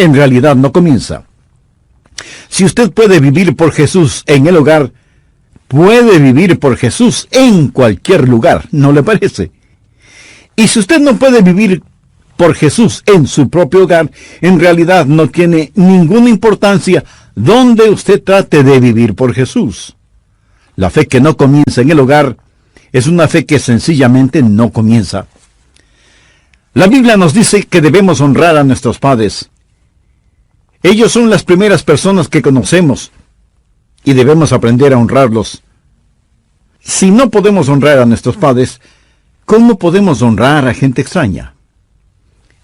en realidad no comienza. Si usted puede vivir por Jesús en el hogar, puede vivir por Jesús en cualquier lugar, ¿no le parece? Y si usted no puede vivir por Jesús en su propio hogar, en realidad no tiene ninguna importancia donde usted trate de vivir por Jesús. La fe que no comienza en el hogar es una fe que sencillamente no comienza. La Biblia nos dice que debemos honrar a nuestros padres. Ellos son las primeras personas que conocemos y debemos aprender a honrarlos. Si no podemos honrar a nuestros padres, ¿cómo podemos honrar a gente extraña?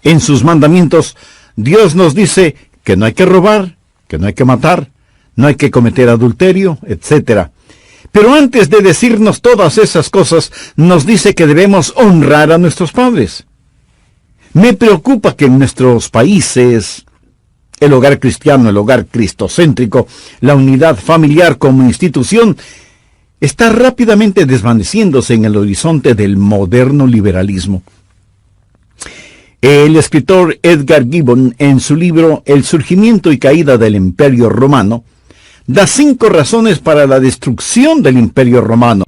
En sus mandamientos, Dios nos dice que no hay que robar, que no hay que matar, no hay que cometer adulterio, etc. Pero antes de decirnos todas esas cosas, nos dice que debemos honrar a nuestros padres. Me preocupa que en nuestros países, el hogar cristiano, el hogar cristocéntrico, la unidad familiar como institución, está rápidamente desvaneciéndose en el horizonte del moderno liberalismo. El escritor Edgar Gibbon, en su libro El surgimiento y caída del Imperio Romano, da 5 razones para la destrucción del Imperio Romano.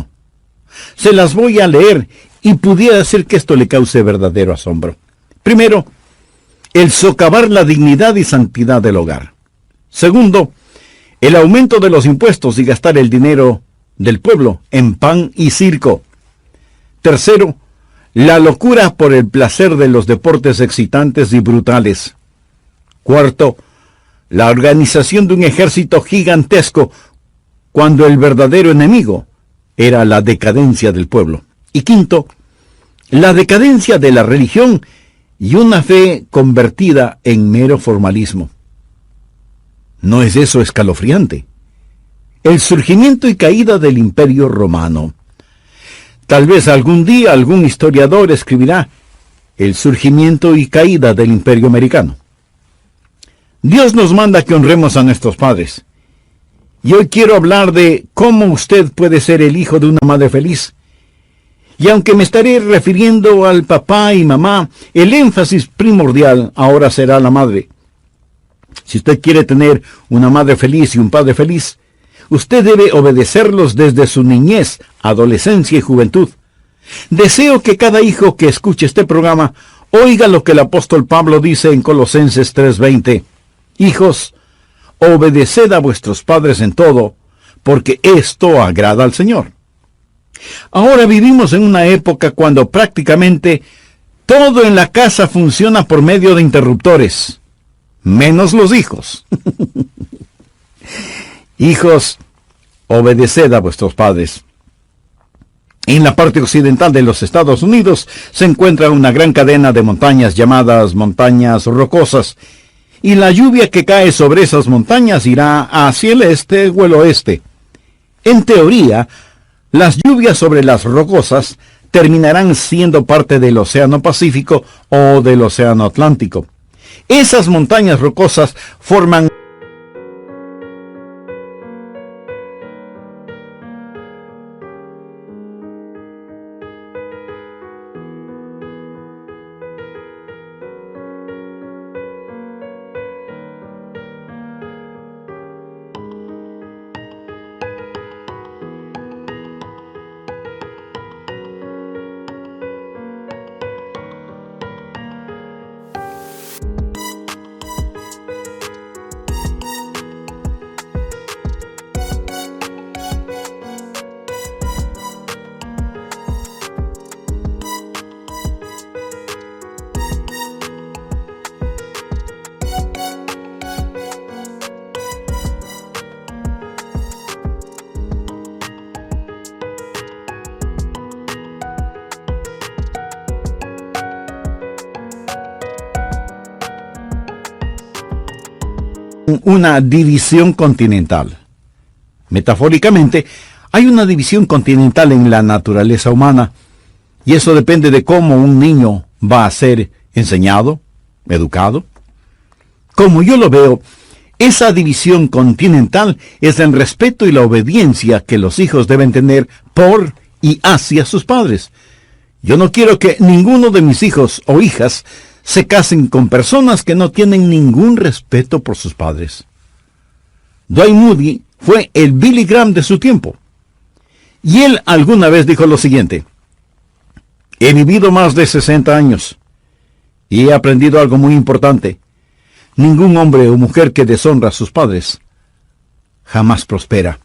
Se las voy a leer y pudiera ser que esto le cause verdadero asombro. Primero, el socavar la dignidad y santidad del hogar. Segundo, el aumento de los impuestos y gastar el dinero del pueblo en pan y circo. Tercero, la locura por el placer de los deportes excitantes y brutales. Cuarto, la organización de un ejército gigantesco cuando el verdadero enemigo era la decadencia del pueblo. Y quinto, la decadencia de la religión y una fe convertida en mero formalismo. ¿No es eso escalofriante? El surgimiento y caída del Imperio Romano. Tal vez algún día algún historiador escribirá el surgimiento y caída del Imperio Americano. Dios nos manda que honremos a nuestros padres. Y hoy quiero hablar de cómo usted puede ser el hijo de una madre feliz. Y aunque me estaré refiriendo al papá y mamá, el énfasis primordial ahora será la madre. Si usted quiere tener una madre feliz y un padre feliz, usted debe obedecerlos desde su niñez, adolescencia y juventud. Deseo que cada hijo que escuche este programa oiga lo que el apóstol Pablo dice en Colosenses 3:20. Hijos, obedeced a vuestros padres en todo, porque esto agrada al Señor. Ahora vivimos en una época cuando prácticamente todo en la casa funciona por medio de interruptores, menos los hijos. Hijos, obedeced a vuestros padres. En la parte occidental de los Estados Unidos se encuentra una gran cadena de montañas llamadas montañas rocosas, y la lluvia que cae sobre esas montañas irá hacia el este o el oeste. En teoría, las lluvias sobre las rocosas terminarán siendo parte del Océano Pacífico o del Océano Atlántico. Esas montañas rocosas forman una división continental. Metafóricamente, hay una división continental en la naturaleza humana, y eso depende de cómo un niño va a ser enseñado, educado. Como yo lo veo, esa división continental es el respeto y la obediencia que los hijos deben tener por y hacia sus padres. Yo no quiero que ninguno de mis hijos o hijas se casen con personas que no tienen ningún respeto por sus padres. Dwight Moody fue el Billy Graham de su tiempo. Y él alguna vez dijo lo siguiente: he vivido más de 60 años y he aprendido algo muy importante. Ningún hombre o mujer que deshonra a sus padres jamás prospera.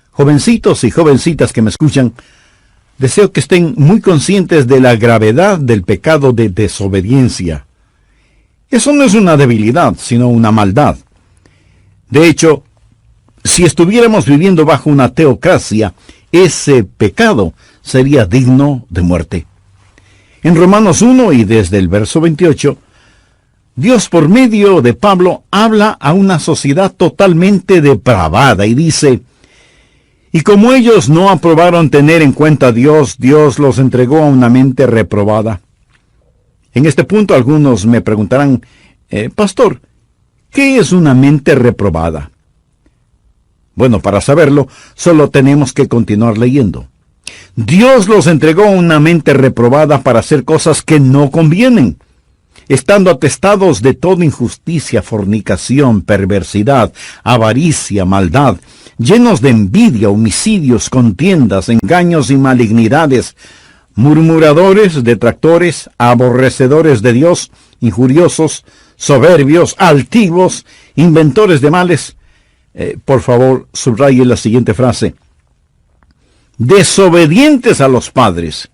Jovencitos y jovencitas que me escuchan, deseo que estén muy conscientes de la gravedad del pecado de desobediencia. Eso no es una debilidad, sino una maldad. De hecho, si estuviéramos viviendo bajo una teocracia, ese pecado sería digno de muerte. En Romanos 1 y desde el verso 28, Dios por medio de Pablo habla a una sociedad totalmente depravada y dice: y como ellos no aprobaron tener en cuenta a Dios, Dios los entregó a una mente reprobada. En este punto algunos me preguntarán: pastor, ¿qué es una mente reprobada? Bueno, para saberlo, solo tenemos que continuar leyendo. Dios los entregó a una mente reprobada para hacer cosas que no convienen, estando atestados de toda injusticia, fornicación, perversidad, avaricia, maldad, llenos de envidia, homicidios, contiendas, engaños y malignidades, murmuradores, detractores, aborrecedores de Dios, injuriosos, soberbios, altivos, inventores de males. Por favor, subraye la siguiente frase: desobedientes a los padres,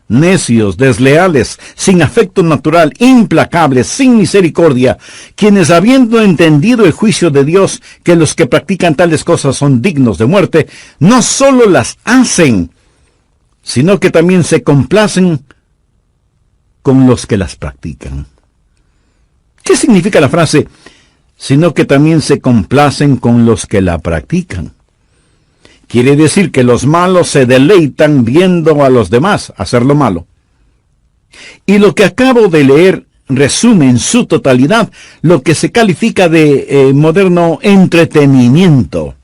necios, desleales, sin afecto natural, implacables, sin misericordia, quienes habiendo entendido el juicio de Dios, que los que practican tales cosas son dignos de muerte, no solo las hacen, sino que también se complacen con los que las practican. ¿Qué significa la frase sino que también se complacen con los que la practican? Quiere decir que los malos se deleitan viendo a los demás hacer lo malo. Y lo que acabo de leer resume en su totalidad lo que se califica de moderno entretenimiento.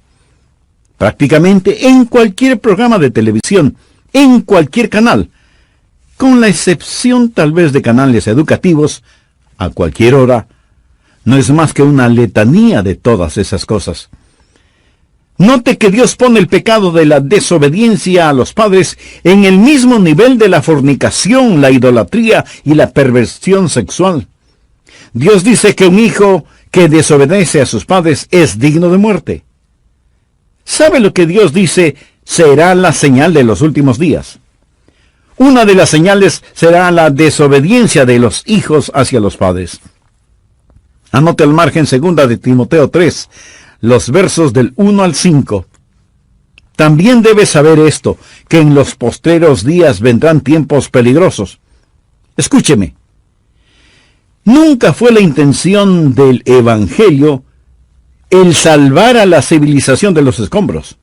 Prácticamente en cualquier programa de televisión, en cualquier canal, con la excepción tal vez de canales educativos, a cualquier hora, no es más que una letanía de todas esas cosas. Note que Dios pone el pecado de la desobediencia a los padres en el mismo nivel de la fornicación, la idolatría y la perversión sexual. Dios dice que un hijo que desobedece a sus padres es digno de muerte. ¿Sabe lo que Dios dice será la señal de los últimos días? Una de las señales será la desobediencia de los hijos hacia los padres. Anote al margen 2 de Timoteo 3, los versos del 1 al 5. También debes saber esto, que en los postreros días vendrán tiempos peligrosos. Escúcheme. Nunca fue la intención del Evangelio el salvar a la civilización de los escombros.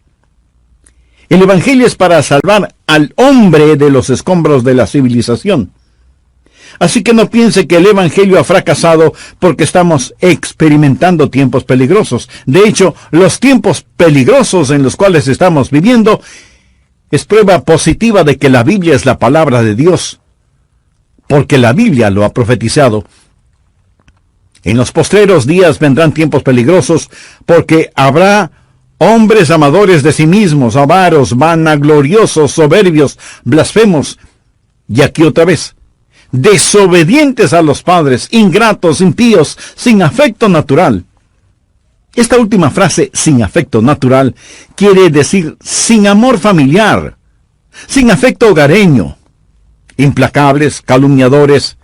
El Evangelio es para salvar al hombre de los escombros de la civilización. Así que no piense que el Evangelio ha fracasado porque estamos experimentando tiempos peligrosos. De hecho, los tiempos peligrosos en los cuales estamos viviendo es prueba positiva de que la Biblia es la palabra de Dios, porque la Biblia lo ha profetizado. En los postreros días vendrán tiempos peligrosos porque habrá hombres amadores de sí mismos, avaros, vanagloriosos, soberbios, blasfemos. Y aquí otra vez: desobedientes a los padres, ingratos, impíos, sin afecto natural. Esta última frase, sin afecto natural, quiere decir sin amor familiar, sin afecto hogareño, implacables, calumniadores,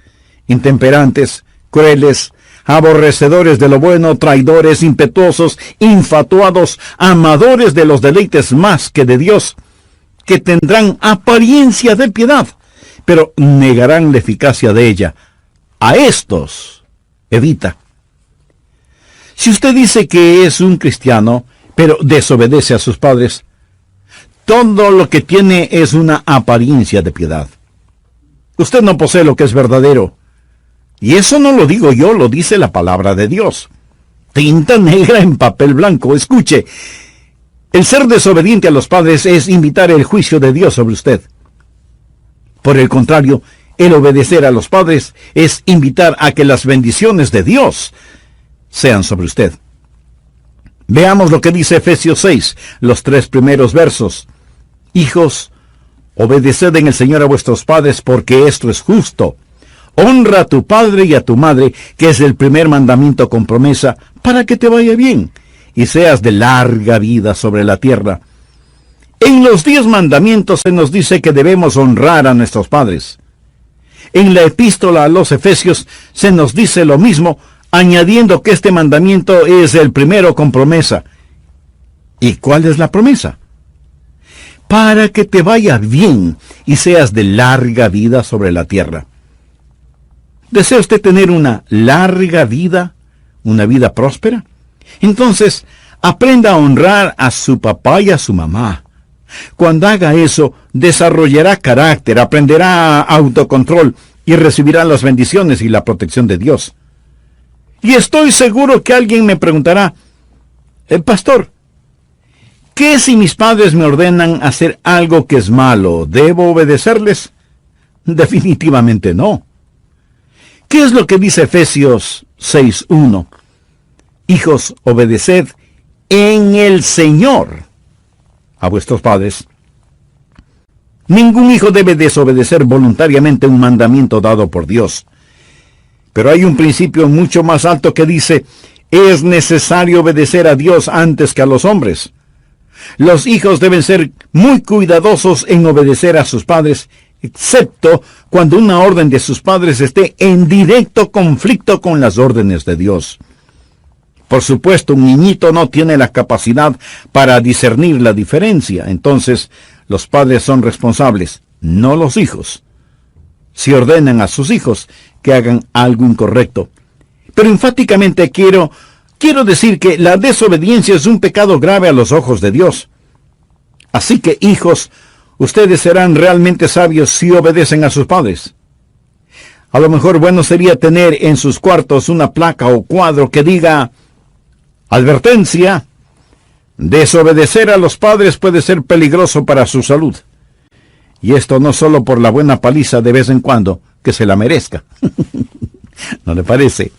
intemperantes, crueles, aborrecedores de lo bueno, traidores, impetuosos, infatuados, amadores de los deleites más que de Dios, que tendrán apariencia de piedad, pero negarán la eficacia de ella. A estos evita. Si usted dice que es un cristiano, pero desobedece a sus padres, todo lo que tiene es una apariencia de piedad. Usted no posee lo que es verdadero. Y eso no lo digo yo, lo dice la palabra de Dios. Tinta negra en papel blanco. Escuche, el ser desobediente a los padres es invitar el juicio de Dios sobre usted. Por el contrario, El obedecer a los padres es invitar a que las bendiciones de Dios sean sobre usted. Veamos lo que dice Efesios 6, los 3 primeros versos. Hijos, obedeced en el Señor a vuestros padres, porque esto es justo. Honra a tu padre y a tu madre, que es el primer mandamiento con promesa, para que te vaya bien y seas de larga vida sobre la tierra. En los 10 mandamientos se nos dice que debemos honrar a nuestros padres. En la epístola a los Efesios se nos dice lo mismo, añadiendo que este mandamiento es el primero con promesa. ¿Y cuál es la promesa? Para que te vaya bien y seas de larga vida sobre la tierra. ¿Desea usted tener una larga vida, una vida próspera? Entonces, aprenda a honrar a su papá y a su mamá. Cuando haga eso, desarrollará carácter, aprenderá autocontrol y recibirá las bendiciones y la protección de Dios. Y estoy seguro que alguien me preguntará, pastor, ¿qué si mis padres me ordenan hacer algo que es malo? ¿Debo obedecerles? Definitivamente no. ¿Qué es lo que dice Efesios 6:1? Hijos, obedeced en el Señor a vuestros padres. Ningún hijo debe desobedecer voluntariamente un mandamiento dado por Dios. Pero hay un principio mucho más alto que dice, es necesario obedecer a Dios antes que a los hombres. Los hijos deben ser muy cuidadosos en obedecer a sus padres, excepto cuando una orden de sus padres esté en directo conflicto con las órdenes de Dios. Por supuesto, un niñito no tiene la capacidad para discernir la diferencia. Entonces, los padres son responsables, no los hijos, si ordenan a sus hijos que hagan algo incorrecto. Pero enfáticamente quiero decir que la desobediencia es un pecado grave a los ojos de Dios. Así que, hijos, ustedes serán realmente sabios si obedecen a sus padres. A lo mejor bueno sería tener en sus cuartos una placa o cuadro que diga, advertencia, desobedecer a los padres puede ser peligroso para su salud. Y esto no solo por la buena paliza de vez en cuando, que se la merezca. ¿No le parece?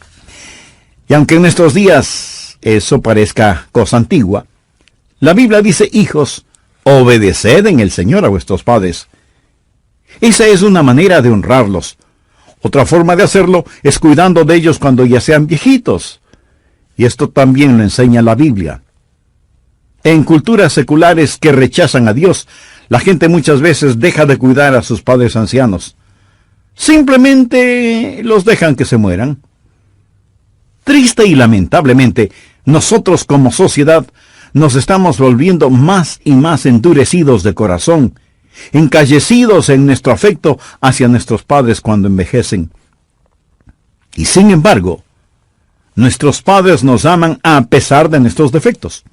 Y aunque en estos días eso parezca cosa antigua, la Biblia dice, hijos, obedeced en el Señor a vuestros padres. Esa es una manera de honrarlos. Otra forma de hacerlo es cuidando de ellos cuando ya sean viejitos. Y esto también lo enseña la Biblia. En culturas seculares que rechazan a Dios, la gente muchas veces deja de cuidar a sus padres ancianos. Simplemente los dejan que se mueran. Triste y lamentablemente, nosotros como sociedad nos estamos volviendo más y más endurecidos de corazón, encallecidos en nuestro afecto hacia nuestros padres cuando envejecen. Y sin embargo, nuestros padres nos aman a pesar de nuestros defectos.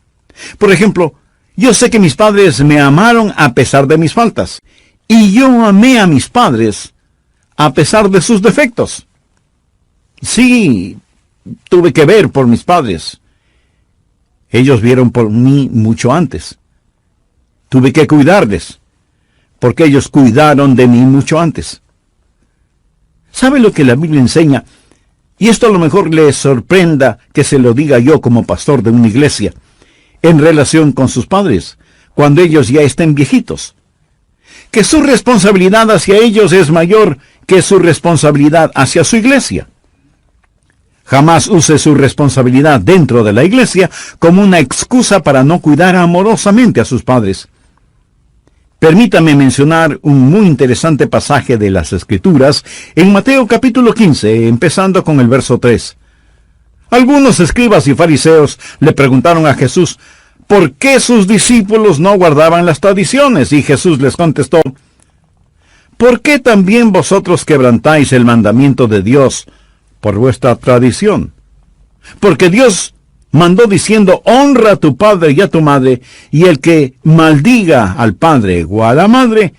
Por ejemplo, yo sé que mis padres me amaron a pesar de mis faltas, y yo amé a mis padres a pesar de sus defectos. Sí, tuve que ver por mis padres. Ellos vieron por mí mucho antes. Tuve que cuidarles, porque ellos cuidaron de mí mucho antes. ¿Sabe lo que la Biblia enseña? Y esto a lo mejor les sorprenda que se lo diga yo como pastor de una iglesia, en relación con sus padres, cuando ellos ya estén viejitos. Que su responsabilidad hacia ellos es mayor que su responsabilidad hacia su iglesia. Jamás use su responsabilidad dentro de la iglesia como una excusa para no cuidar amorosamente a sus padres. Permítame mencionar un muy interesante pasaje de las Escrituras en Mateo capítulo 15, empezando con el verso 3. Algunos escribas y fariseos le preguntaron a Jesús por qué sus discípulos no guardaban las tradiciones, y Jesús les contestó, ¿por qué también vosotros quebrantáis el mandamiento de Dios por vuestra tradición? Porque Dios mandó diciendo, honra a tu padre y a tu madre, y el que maldiga al padre o a la madre,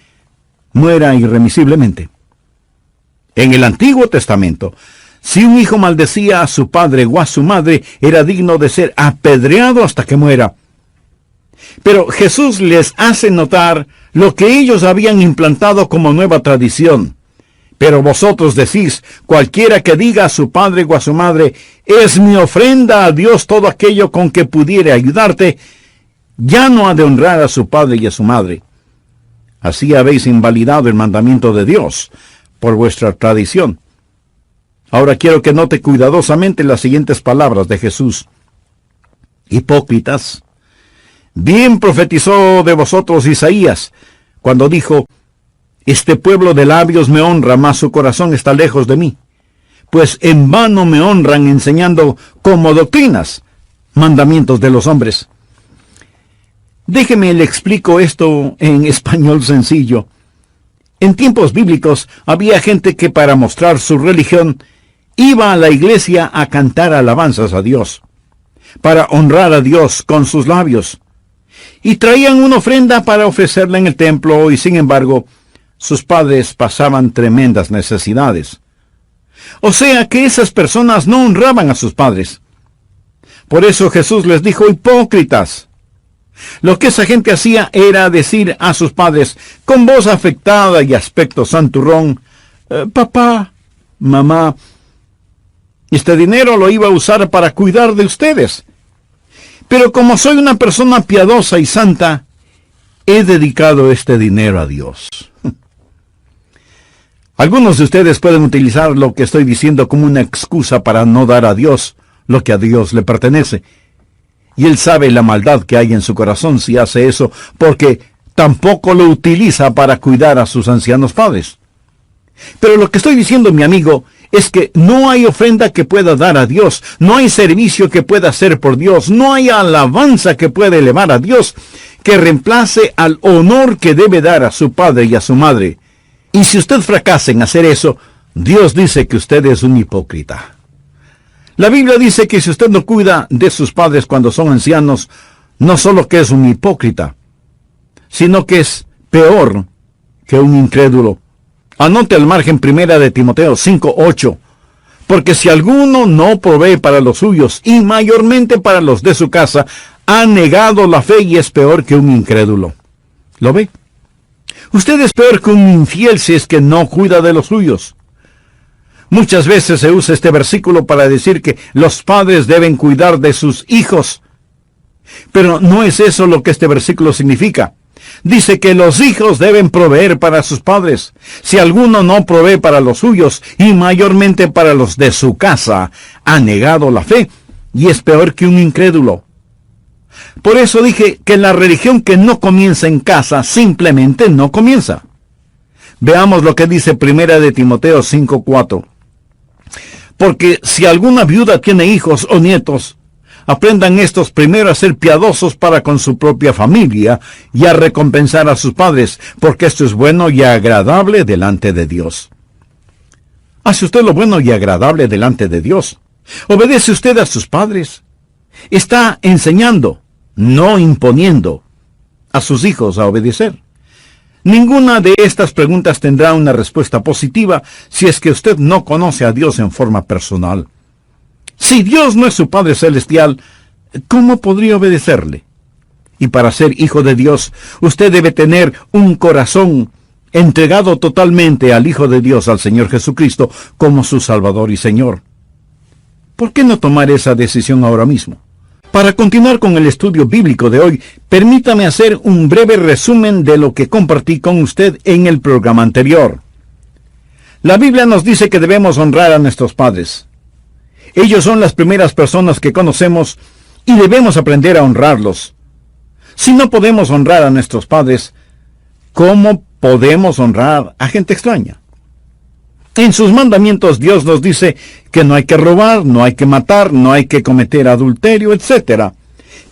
muera irremisiblemente. En el Antiguo Testamento, si un hijo maldecía a su padre o a su madre, era digno de ser apedreado hasta que muera. Pero Jesús les hace notar lo que ellos habían implantado como nueva tradición. Pero vosotros decís, cualquiera que diga a su padre o a su madre, es mi ofrenda a Dios todo aquello con que pudiere ayudarte, ya no ha de honrar a su padre y a su madre. Así habéis invalidado el mandamiento de Dios por vuestra tradición. Ahora quiero que note cuidadosamente las siguientes palabras de Jesús. Hipócritas, bien profetizó de vosotros Isaías, cuando dijo, este pueblo de labios me honra, mas su corazón está lejos de mí. Pues en vano me honran enseñando como doctrinas mandamientos de los hombres. Déjeme le explico esto en español sencillo. En tiempos bíblicos había gente que para mostrar su religión iba a la iglesia a cantar alabanzas a Dios, para honrar a Dios con sus labios, y traían una ofrenda para ofrecerla en el templo, y sin embargo, sus padres pasaban tremendas necesidades. O sea que esas personas no honraban a sus padres. Por eso Jesús les dijo, hipócritas. Lo que esa gente hacía era decir a sus padres, con voz afectada y aspecto santurrón, papá, mamá, este dinero lo iba a usar para cuidar de ustedes. Pero como soy una persona piadosa y santa, he dedicado este dinero a Dios. Algunos de ustedes pueden utilizar lo que estoy diciendo como una excusa para no dar a Dios lo que a Dios le pertenece. Y Él sabe la maldad que hay en su corazón si hace eso, porque tampoco lo utiliza para cuidar a sus ancianos padres. Pero lo que estoy diciendo, mi amigo, es que no hay ofrenda que pueda dar a Dios, no hay servicio que pueda hacer por Dios, no hay alabanza que pueda elevar a Dios que reemplace al honor que debe dar a su padre y a su madre. Y si usted fracasa en hacer eso, Dios dice que usted es un hipócrita. La Biblia dice que si usted no cuida de sus padres cuando son ancianos, no solo que es un hipócrita, sino que es peor que un incrédulo. Anote al margen 1 de Timoteo 5:8, porque si alguno no provee para los suyos, y mayormente para los de su casa, ha negado la fe y es peor que un incrédulo. ¿Lo ve? Usted es peor que un infiel si es que no cuida de los suyos. Muchas veces se usa este versículo para decir que los padres deben cuidar de sus hijos. Pero no es eso lo que este versículo significa. Dice que los hijos deben proveer para sus padres. Si alguno no provee para los suyos, y mayormente para los de su casa, ha negado la fe, y es peor que un incrédulo. Por eso dije que la religión que no comienza en casa, simplemente no comienza. Veamos lo que dice 1 de Timoteo 5:4. Porque si alguna viuda tiene hijos o nietos, aprendan estos primero a ser piadosos para con su propia familia y a recompensar a sus padres, porque esto es bueno y agradable delante de Dios. ¿Hace usted lo bueno y agradable delante de Dios? ¿Obedece usted a sus padres? Está enseñando, no imponiendo, a sus hijos a obedecer. Ninguna de estas preguntas tendrá una respuesta positiva si es que usted no conoce a Dios en forma personal. Si Dios no es su Padre Celestial, ¿cómo podría obedecerle? Y para ser hijo de Dios, usted debe tener un corazón entregado totalmente al Hijo de Dios, al Señor Jesucristo, como su Salvador y Señor. ¿Por qué no tomar esa decisión ahora mismo? Para continuar con el estudio bíblico de hoy, permítame hacer un breve resumen de lo que compartí con usted en el programa anterior. La Biblia nos dice que debemos honrar a nuestros padres. Ellos son las primeras personas que conocemos y debemos aprender a honrarlos. Si no podemos honrar a nuestros padres, ¿cómo podemos honrar a gente extraña? En sus mandamientos Dios nos dice que no hay que robar, no hay que matar, no hay que cometer adulterio, etc.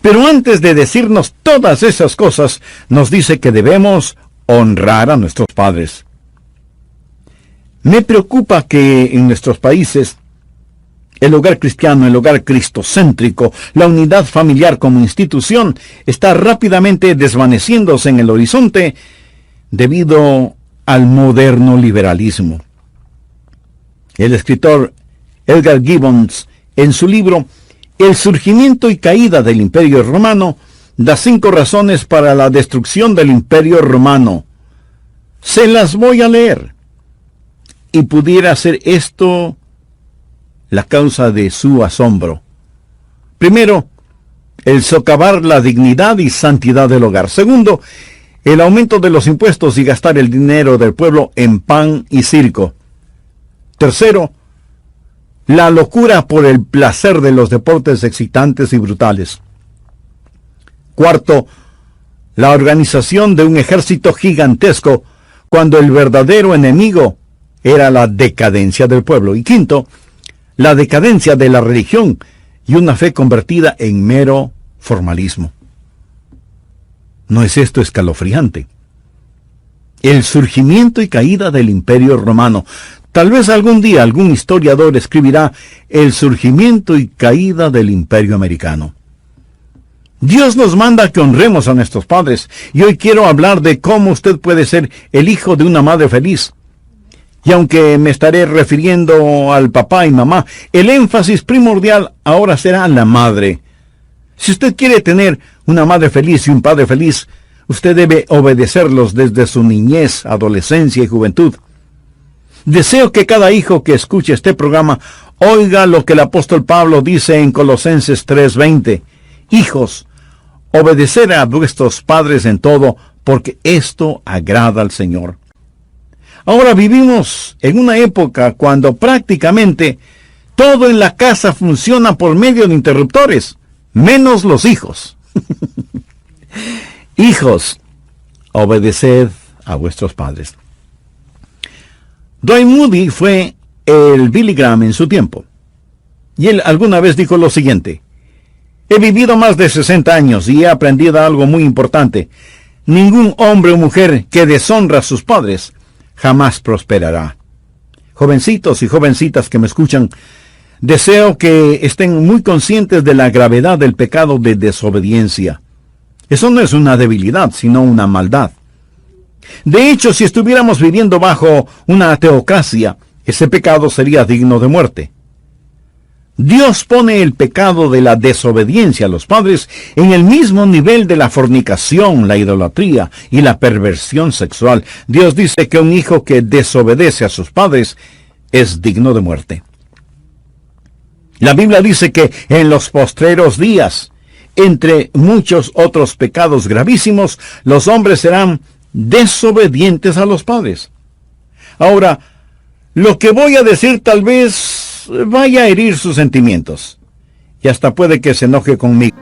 Pero antes de decirnos todas esas cosas, nos dice que debemos honrar a nuestros padres. Me preocupa que en nuestros países el hogar cristiano, el hogar cristocéntrico, la unidad familiar como institución, está rápidamente desvaneciéndose en el horizonte debido al moderno liberalismo. El escritor Edgar Gibbons, en su libro El surgimiento y caída del Imperio Romano, da 5 razones para la destrucción del Imperio Romano. Se las voy a leer. y pudiera ser esto la causa de su asombro. Primero, el socavar la dignidad y santidad del hogar. Segundo, el aumento de los impuestos y gastar el dinero del pueblo en pan y circo. Tercero, la locura por el placer de los deportes excitantes y brutales. Cuarto, la organización de un ejército gigantesco cuando el verdadero enemigo era la decadencia del pueblo. Y quinto, la decadencia de la religión y una fe convertida en mero formalismo. ¿No es esto escalofriante? El surgimiento y caída del Imperio Romano. Tal vez algún día algún historiador escribirá el surgimiento y caída del Imperio Americano. Dios nos manda que honremos a nuestros padres, y hoy quiero hablar de cómo usted puede ser el hijo de una madre feliz. Y aunque me estaré refiriendo al papá y mamá, el énfasis primordial ahora será la madre. Si usted quiere tener una madre feliz y un padre feliz, usted debe obedecerlos desde su niñez, adolescencia y juventud. Deseo que cada hijo que escuche este programa oiga lo que el apóstol Pablo dice en Colosenses 3:20. Hijos, obedecer a vuestros padres en todo, porque esto agrada al Señor. Ahora vivimos en una época cuando prácticamente todo en la casa funciona por medio de interruptores, menos los hijos. Hijos, obedeced a vuestros padres. Dwight Moody fue el Billy Graham en su tiempo, y él alguna vez dijo lo siguiente: he vivido más de 60 años y he aprendido algo muy importante. Ningún hombre o mujer que deshonra a sus padres jamás prosperará. Jovencitos y jovencitas que me escuchan, deseo que estén muy conscientes de la gravedad del pecado de desobediencia. Eso no es una debilidad, sino una maldad. De hecho, si estuviéramos viviendo bajo una teocracia, ese pecado sería digno de muerte. Dios pone el pecado de la desobediencia a los padres en el mismo nivel de la fornicación, la idolatría y la perversión sexual. Dios dice que un hijo que desobedece a sus padres es digno de muerte. La Biblia dice que en los postreros días, entre muchos otros pecados gravísimos, los hombres serán desobedientes a los padres. Ahora, lo que voy a decir tal vez vaya a herir sus sentimientos, y hasta puede que se enoje conmigo.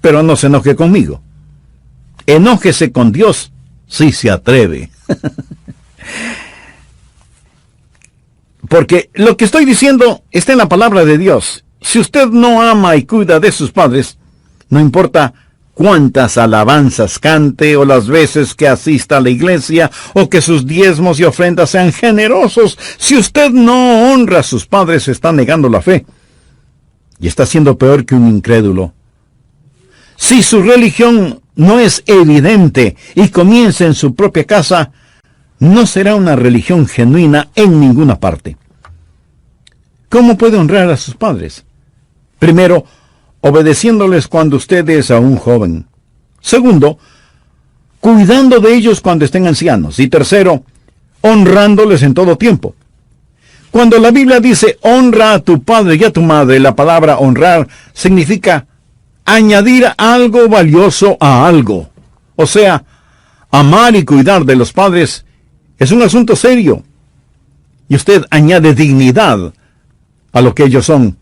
Pero no se enoje conmigo. Enójese con Dios si se atreve. Porque lo que estoy diciendo está en la palabra de Dios. Si usted no ama y cuida de sus padres, no importa cuántas alabanzas cante o las veces que asista a la iglesia o que sus diezmos y ofrendas sean generosos, si usted no honra a sus padres, está negando la fe y está siendo peor que un incrédulo. Si su religión no es evidente y comienza en su propia casa, no será una religión genuina en ninguna parte. ¿Cómo puede honrar a sus padres? Primero, obedeciéndoles cuando usted es aún joven. Segundo, cuidando de ellos cuando estén ancianos. Y tercero, honrándoles en todo tiempo. Cuando la Biblia dice honra a tu padre y a tu madre, la palabra honrar significa añadir algo valioso a algo. O sea, amar y cuidar de los padres es un asunto serio. y usted añade dignidad a lo que ellos son.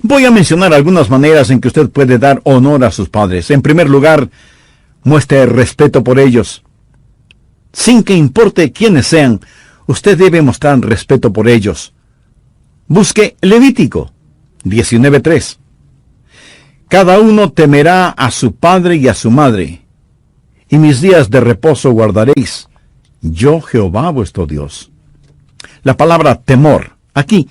Voy a mencionar algunas maneras en que usted puede dar honor a sus padres. En primer lugar, muestre respeto por ellos. Sin que importe quiénes sean, usted debe mostrar respeto por ellos. Busque Levítico 19:3. Cada uno temerá a su padre y a su madre, y mis días de reposo guardaréis. Yo, Jehová vuestro Dios. La palabra temor, aquí,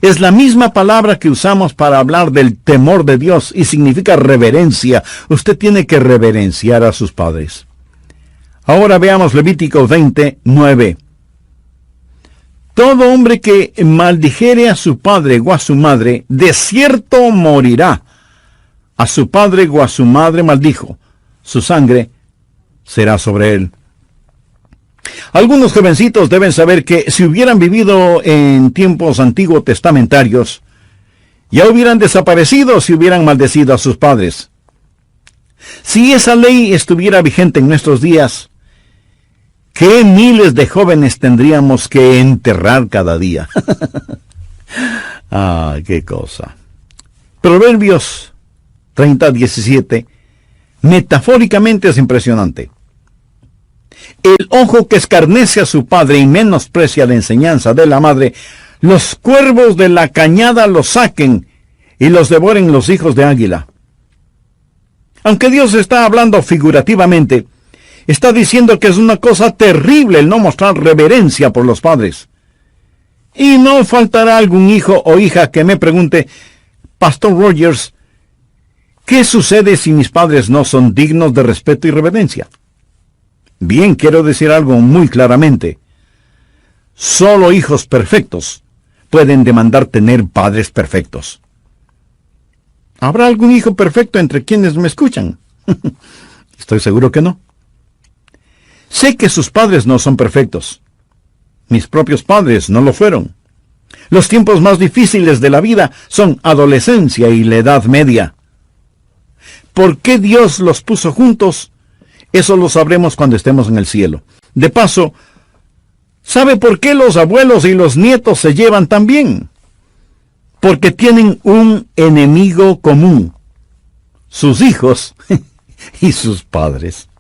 es la misma palabra que usamos para hablar del temor de Dios y significa reverencia. Usted tiene que reverenciar a sus padres. Ahora veamos Levítico 20:9. Todo hombre que maldijere a su padre o a su madre, de cierto morirá. A su padre o a su madre maldijo, su sangre será sobre él. Algunos jovencitos deben saber que si hubieran vivido en tiempos antiguos testamentarios, ya hubieran desaparecido si hubieran maldecido a sus padres. Si esa ley estuviera vigente en nuestros días, ¿qué miles de jóvenes tendríamos que enterrar cada día? Ah, qué cosa. Proverbios 30:17, metafóricamente es impresionante. El ojo que escarnece a su padre y menosprecia la enseñanza de la madre, los cuervos de la cañada los saquen y los devoren los hijos de águila. Aunque Dios está hablando figurativamente, está diciendo que es una cosa terrible el no mostrar reverencia por los padres. Y no faltará algún hijo o hija que me pregunte, Pastor Rogers, ¿qué sucede si mis padres no son dignos de respeto y reverencia? Bien, quiero decir algo muy claramente. Solo hijos perfectos pueden demandar tener padres perfectos. ¿Habrá algún hijo perfecto entre quienes me escuchan? Estoy seguro que no. Sé que sus padres no son perfectos. Mis propios padres no lo fueron. Los tiempos más difíciles de la vida son adolescencia y la edad media. ¿Por qué Dios los puso juntos? Eso lo sabremos cuando estemos en el cielo. De paso, ¿sabe por qué los abuelos y los nietos se llevan tan bien? Porque tienen un enemigo común: sus hijos y sus padres.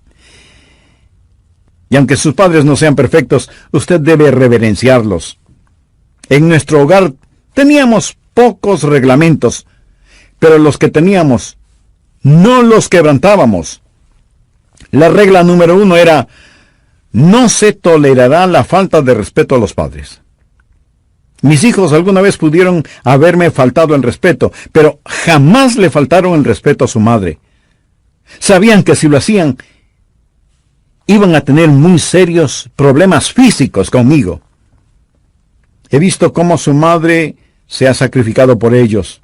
Y aunque sus padres no sean perfectos, usted debe reverenciarlos. En nuestro hogar teníamos pocos reglamentos, pero los que teníamos no los quebrantábamos. La regla número 1 era: no se tolerará la falta de respeto a los padres. Mis hijos alguna vez pudieron haberme faltado el respeto, pero jamás le faltaron el respeto a su madre. Sabían que si lo hacían, iban a tener muy serios problemas físicos conmigo. He visto cómo su madre se ha sacrificado por ellos.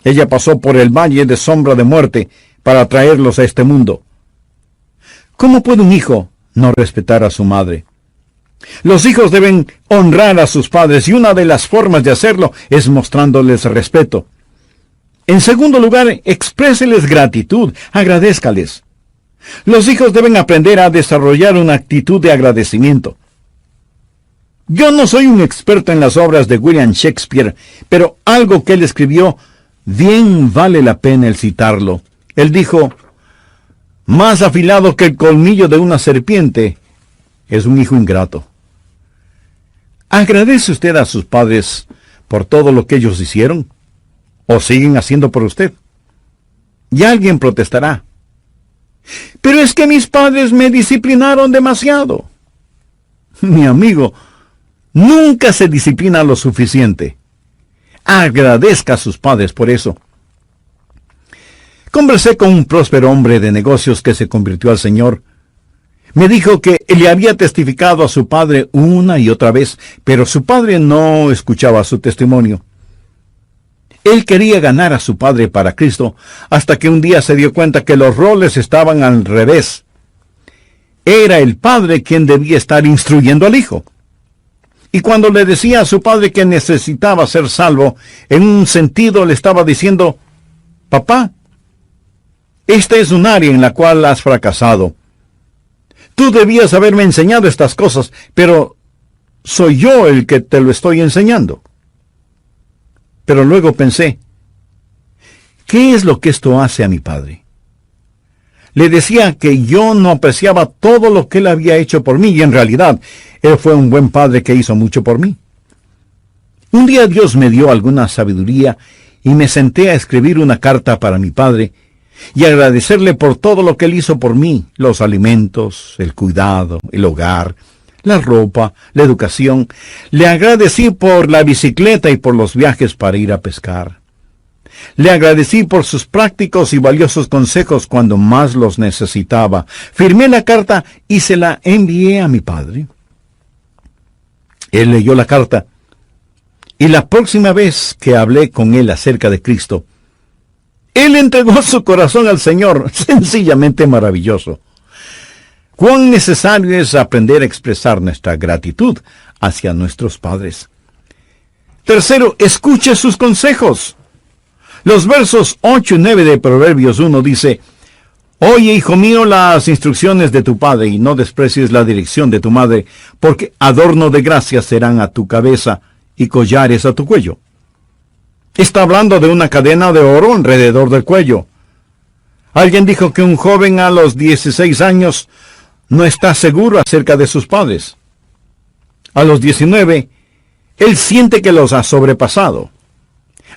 Ella pasó por el valle de sombra de muerte para traerlos a este mundo. ¿Cómo puede un hijo no respetar a su madre? Los hijos deben honrar a sus padres y una de las formas de hacerlo es mostrándoles respeto. En segundo lugar, expréseles gratitud, agradézcales. Los hijos deben aprender a desarrollar una actitud de agradecimiento. Yo no soy un experto en las obras de William Shakespeare, pero algo que él escribió, bien vale la pena el citarlo. Él dijo: más afilado que el colmillo de una serpiente es un hijo ingrato. ¿Agradece usted a sus padres por todo lo que ellos hicieron? ¿O siguen haciendo por usted? Y alguien protestará: pero es que mis padres me disciplinaron demasiado. Mi amigo, nunca se disciplina lo suficiente. Agradezca a sus padres por eso. Conversé con un próspero hombre de negocios que se convirtió al Señor. Me dijo que le había testificado a su padre una y otra vez, pero su padre no escuchaba su testimonio. Él quería ganar a su padre para Cristo, hasta que un día se dio cuenta que los roles estaban al revés. Era el padre quien debía estar instruyendo al hijo. Y cuando le decía a su padre que necesitaba ser salvo, en un sentido le estaba diciendo: papá, esta es un área en la cual has fracasado. Tú debías haberme enseñado estas cosas, pero soy yo el que te lo estoy enseñando. Pero luego pensé, ¿qué es lo que esto hace a mi padre? Le decía que yo no apreciaba todo lo que él había hecho por mí, y en realidad, él fue un buen padre que hizo mucho por mí. Un día Dios me dio alguna sabiduría y me senté a escribir una carta para mi padre y agradecerle por todo lo que él hizo por mí, los alimentos, el cuidado, el hogar, la ropa, la educación. Le agradecí por la bicicleta y por los viajes para ir a pescar. Le agradecí por sus prácticos y valiosos consejos cuando más los necesitaba. Firmé la carta y se la envié a mi padre. Él leyó la carta, y la próxima vez que hablé con él acerca de Cristo, él entregó su corazón al Señor. Sencillamente maravilloso. Cuán necesario es aprender a expresar nuestra gratitud hacia nuestros padres. Tercero, escuche sus consejos. Los versos 8 y 9 de Proverbios 1 dice, Oye, hijo mío, las instrucciones de tu padre, y no desprecies la dirección de tu madre, porque adorno de gracia serán a tu cabeza y collares a tu cuello. Está hablando de una cadena de oro alrededor del cuello. Alguien dijo que un joven a los 16 años no está seguro acerca de sus padres. A los 19, él siente que los ha sobrepasado.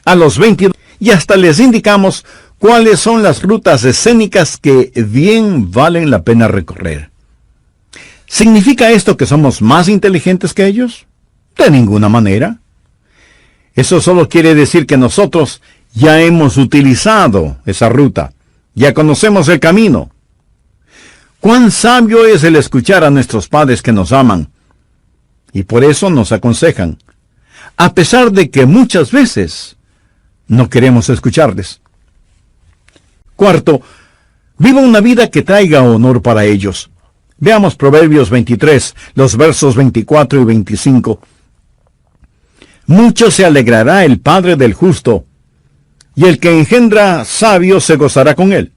A los 22, y hasta les indicamos cuáles son las rutas escénicas que bien valen la pena recorrer. ¿Significa esto que somos más inteligentes que ellos? De ninguna manera. Eso solo quiere decir que nosotros ya hemos utilizado esa ruta. Ya conocemos el camino. Cuán sabio es el escuchar a nuestros padres que nos aman, y por eso nos aconsejan, a pesar de que muchas veces no queremos escucharles. Cuarto, viva una vida que traiga honor para ellos. Veamos Proverbios 23, los versos 24 y 25. Mucho se alegrará el padre del justo, y el que engendra sabio se gozará con él.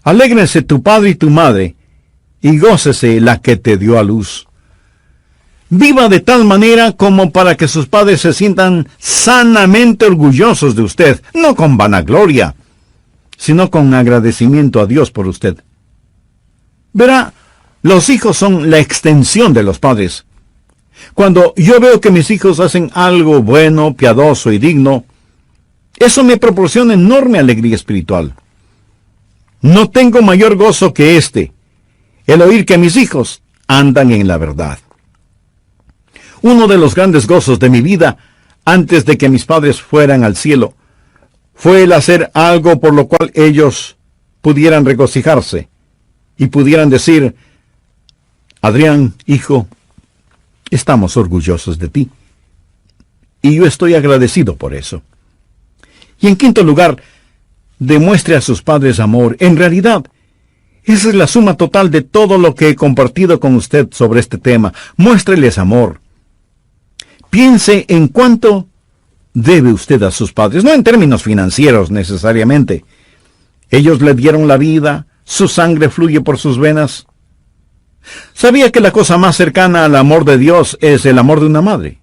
Alégrense tu padre y tu madre, y gócese la que te dio a luz. Viva de tal manera como para que sus padres se sientan sanamente orgullosos de usted, no con vanagloria, sino con agradecimiento a Dios por usted. Verá, los hijos son la extensión de los padres. Cuando yo veo que mis hijos hacen algo bueno, piadoso y digno, eso me proporciona enorme alegría espiritual. No tengo mayor gozo que el oír que mis hijos andan en la verdad. Uno de los grandes gozos de mi vida, antes de que mis padres fueran al cielo, fue el hacer algo por lo cual ellos pudieran regocijarse y pudieran decir, Adrián, hijo, estamos orgullosos de ti. Y yo estoy agradecido por eso. Y en quinto lugar, demuestre a sus padres amor. En realidad, esa es la suma total de todo lo que he compartido con usted sobre este tema. Muéstreles amor. Piense en cuánto debe usted a sus padres, no en términos financieros necesariamente. Ellos le dieron la vida, su sangre fluye por sus venas. ¿Sabía que la cosa más cercana al amor de Dios es el amor de una madre?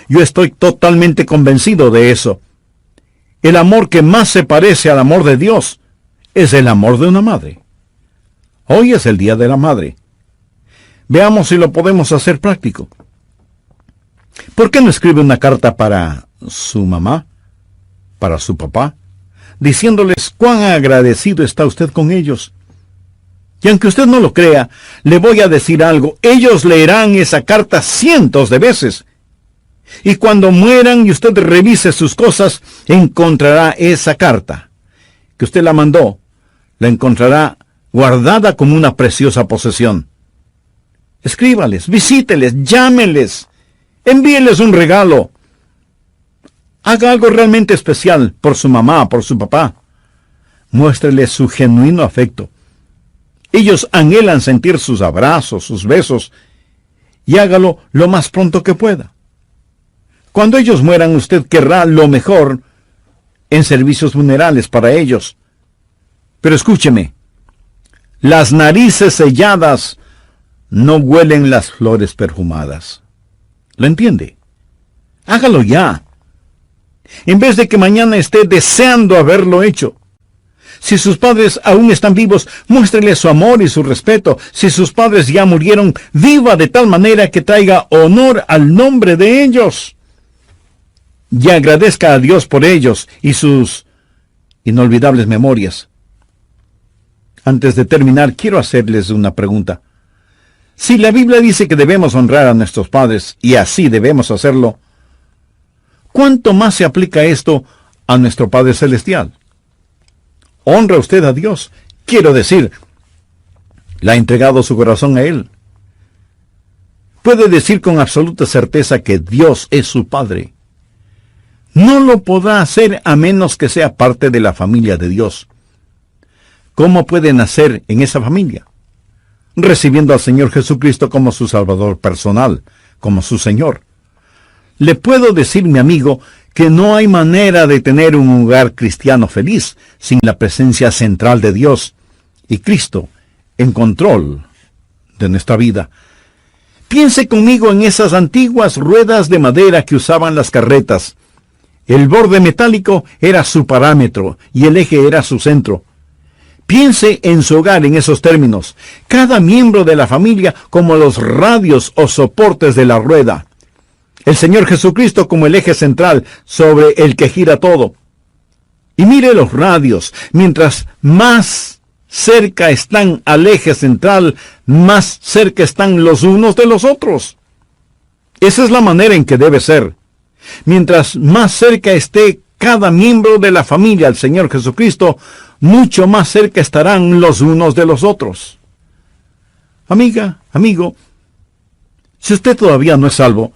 Yo estoy totalmente convencido de eso. El amor que más se parece al amor de Dios es el amor de una madre. Hoy es el Día de la Madre. Veamos si lo podemos hacer práctico. ¿Por qué no escribe una carta para su mamá, para su papá, diciéndoles cuán agradecido está usted con ellos? Y aunque usted no lo crea, le voy a decir algo. Ellos leerán esa carta cientos de veces. Y cuando mueran y usted revise sus cosas, encontrará esa carta que usted la mandó. La encontrará guardada como una preciosa posesión. Escríbales, visíteles, llámeles, envíeles un regalo. Haga algo realmente especial por su mamá, por su papá. Muéstreles su genuino afecto. Ellos anhelan sentir sus abrazos, sus besos, y hágalo lo más pronto que pueda. Cuando ellos mueran, usted querrá lo mejor en servicios funerales para ellos. Pero escúcheme, las narices selladas no huelen las flores perfumadas. ¿Lo entiende? Hágalo ya, en vez de que mañana esté deseando haberlo hecho. Si sus padres aún están vivos, muéstrele su amor y su respeto. Si sus padres ya murieron, viva de tal manera que traiga honor al nombre de ellos. Y agradezca a Dios por ellos y sus inolvidables memorias. Antes de terminar, quiero hacerles una pregunta. Si la Biblia dice que debemos honrar a nuestros padres, y así debemos hacerlo, ¿cuánto más se aplica esto a nuestro Padre Celestial? ¿Honra usted a Dios? Quiero decir, ¿le ha entregado su corazón a Él? Puede decir con absoluta certeza que Dios es su Padre. No lo podrá hacer a menos que sea parte de la familia de Dios. ¿Cómo puede nacer en esa familia? Recibiendo al Señor Jesucristo como su Salvador personal, como su Señor. Le puedo decir, mi amigo, que no hay manera de tener un hogar cristiano feliz sin la presencia central de Dios y Cristo en control de nuestra vida. Piense conmigo en esas antiguas ruedas de madera que usaban las carretas. El borde metálico era su parámetro y el eje era su centro. Piense en su hogar en esos términos. Cada miembro de la familia como los radios o soportes de la rueda. El Señor Jesucristo como el eje central sobre el que gira todo. Y mire los radios. Mientras más cerca están al eje central, más cerca están los unos de los otros. Esa es la manera en que debe ser. Mientras más cerca esté cada miembro de la familia al Señor Jesucristo, mucho más cerca estarán los unos de los otros. Amiga, amigo, si usted todavía no es salvo,